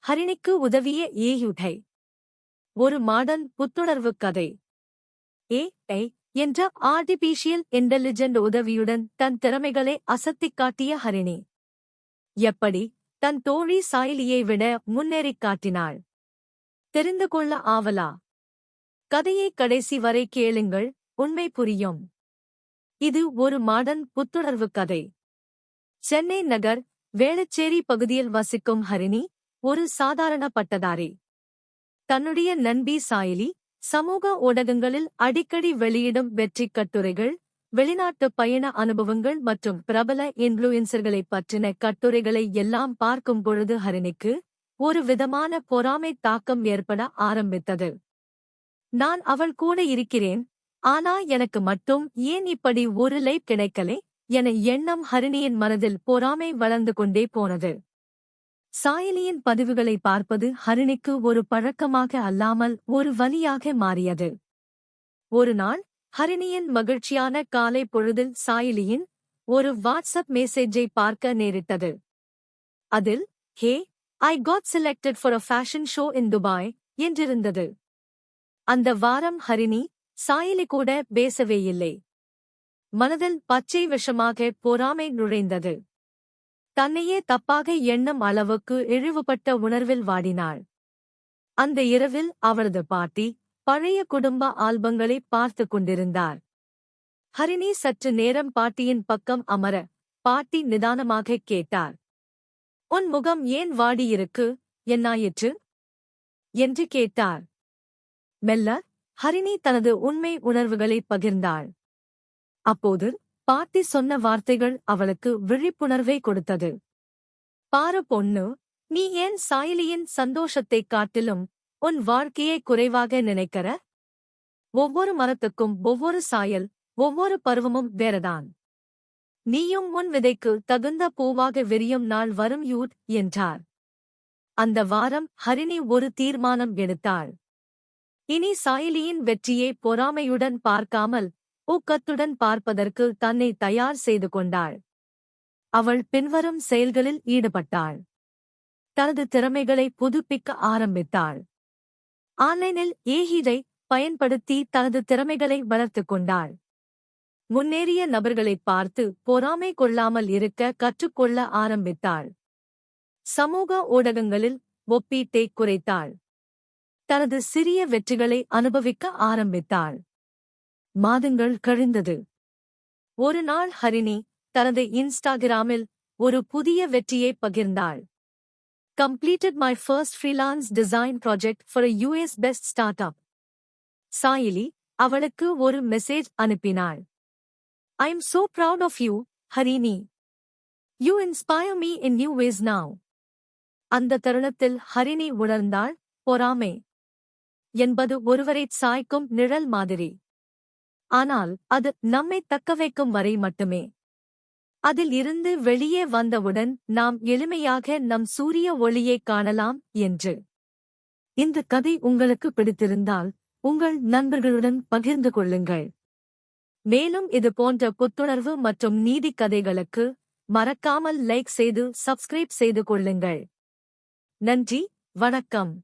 ஹரிணிக்கு உதவிய ஏயுடை. ஒரு மாடர்ன் புத்துணர்வு கதை. ஏஐ என்ற ஆர்டிபிஷியல் இன்டெலிஜென்ட் உதவியுடன் தன் திறமைகளை அசத்திக் காட்டிய ஹரிணி எப்படி தன் தோழி சாயிலியை விட முன்னேறிக் காட்டினாள்? தெரிந்து கொள்ள ஆவலா? கதையை கடைசி வரை கேளுங்கள், உண்மை புரியும். இது ஒரு மாடர்ன் புத்துணர்வு கதை. சென்னை நகர் வேளச்சேரி பகுதியில் வசிக்கும் ஹரிணி ஒரு சாதாரண பட்டதாரி. தன்னுடைய நண்பி சாயிலி சமூக ஊடகங்களில் அடிக்கடி வெளியிடும் வெற்றிக் கட்டுரைகள், வெளிநாட்டு பயண அனுபவங்கள் மற்றும் பிரபல இன்ஃப்ளூயன்சர்களைப் பற்றின கட்டுரைகளை எல்லாம் பார்க்கும் பொழுது ஹரிணிக்கு ஒரு விதமான பொறாமை தாக்கம் ஏற்பட ஆரம்பித்தது. நான் அவள் கூட இருக்கிறேன், ஆனா எனக்கு மட்டும் ஏன் இப்படி ஒரு லைஃப் கிடைக்கலே என எண்ணம் ஹரிணியின் மனதில் பொறாமை வளர்ந்து கொண்டே போனது. சாயிலியின் பதிவுகளை பார்ப்பது ஹரிணிக்கு ஒரு பழக்கமாக அல்லாமல் ஒரு வலியாக மாறியது. ஒரு நாள் ஹரிணியின் மகிழ்ச்சியான காலை பொழுதில் சாயிலியின் ஒரு வாட்ஸ்அப் மெசேஜை பார்க்க நேரிட்டது. அதில் hey, I got selected for a fashion show in Dubai என்றிருந்தது. அந்த வாரம் ஹரிணி சாயிலி கூட பேசவே இல்லை. மனதில் பச்சை விஷமாக பொறாமை நுழைந்தது. தன்னையே தப்பாக எண்ணும் அளவுக்கு இழிவுபட்ட உணர்வில் வாடினாள். அந்த இரவில் அவளது பாட்டி பழைய குடும்ப ஆல்பங்களை பார்த்து கொண்டிருந்தார். ஹரிணி சற்று நேரம் பாட்டியின் பக்கம் அமர, பாட்டி நிதானமாக கேட்டார். உன் முகம் ஏன் வாடியிருக்கு, என்னாயிற்று என்று கேட்டார். மெல்ல ஹரிணி தனது உண்மை உணர்வுகளை பகிர்ந்தாள். அப்போது பாட்டி சொன்ன வார்த்தைகள் அவளுக்கு விழிப்புணர்வை கொடுத்தது. பாரு பொண்ணு, நீ ஏன் சாயிலியின் சந்தோஷத்தைக் காட்டிலும் உன் வாழ்க்கையை குறைவாக நினைக்கிற? ஒவ்வொரு மரத்துக்கும் ஒவ்வொரு சாயல், ஒவ்வொரு பருவமும் வேறதான். நீயும் உன் விதைக்கு தகுந்த பூவாக விரியும் நாள் வரும் யூத் என்றார். அந்த வாரம் ஹரிணி ஒரு தீர்மானம் எடுத்தாள். இனி சாயிலியின் வெற்றியை பொறாமையுடன் பார்க்காமல் ஊக்கத்துடன் பார்ப்பதற்கு தன்னை தயார் செய்து கொண்டாள். அவள் பின்வரும் செயல்களில் ஈடுபட்டாள். தனது திறமைகளை புதுப்பிக்க ஆரம்பித்தாள். ஆன்லைனில் ஏஐ பயன்படுத்தி தனது திறமைகளை வளர்த்துக் கொண்டாள். முன்னேறிய நபர்களைப் பார்த்து பொறாமை கொள்ளாமல் இருக்க கற்றுக்கொள்ள ஆரம்பித்தாள். சமூக ஊடகங்களில் ஒப்பீட்டை குறைத்தாள். தனது சிறிய வெற்றிகளை அனுபவிக்க ஆரம்பித்தாள். மாதங்கள் கழிந்தது. ஒரு நாள் ஹரிணி தனது இன்ஸ்டாகிராமில் ஒரு புதிய வெற்றியை பகிர்ந்தாள். Completed my first freelance design project for a US best startup. Sayali அவளுக்கு ஒரு மெசேஜ் அனுப்பினாள். I'm so proud of you, Harini. You inspire me in new ways now. அந்த தருணத்தில் ஹரிணி உணர்ந்தாள், பொறாமை என்பது ஒருவரைச் சாய்க்கும் நிழல் மாதிரி. ஆனால் அது நம்மை தக்கவைக்கும் வரை மட்டுமே. அதில் இருந்து வெளியே வந்தவுடன் நாம் எளிமையாக நம் சூரிய ஒளியைக் காணலாம் என்று. இந்த கதை உங்களுக்கு பிடித்திருந்தால் உங்கள் நண்பர்களுடன் பகிர்ந்து கொள்ளுங்கள். மேலும் இது போன்ற புத்துணர்வு மற்றும் நீதி கதைகளுக்கு மறக்காமல் லைக் செய்து சப்ஸ்கிரைப் செய்து கொள்ளுங்கள். நன்றி, வணக்கம்.